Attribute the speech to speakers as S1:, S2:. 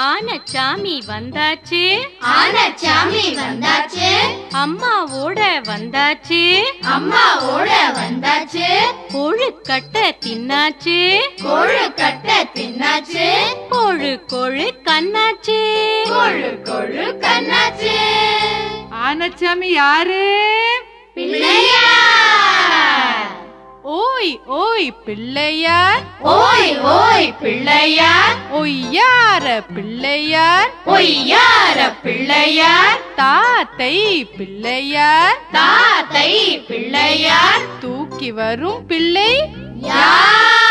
S1: ஆனச்சாமி வந்தாச்சு,
S2: ஆனச்சாமி வந்தாச்சு,
S1: அம்மாவோட வந்தாச்சு,
S2: அம்மாவோட வந்தாச்சு,
S1: கொழுக்கட்டை தின்னாச்சு,
S2: கொழுக்கட்டை தின்னாச்சு,
S1: கொழு கொழு கண்ணாச்சு,
S2: கொழு கொழு கண்ணாச்சு.
S3: ஆனச்சாமி யாரு?
S2: பிள்ளையார்.
S3: ஓய் ஓய் பிள்ளையார்,
S2: ஓய் ஓய் பிள்ளையார்,
S3: ஒய்யார பிள்ளையார்,
S2: ஒய்யார பிள்ளையார்,
S3: தாத்தை பிள்ளையார்,
S2: தாத்தை பிள்ளையார்,
S3: தூக்கி வரும் பிள்ளை
S2: யார்?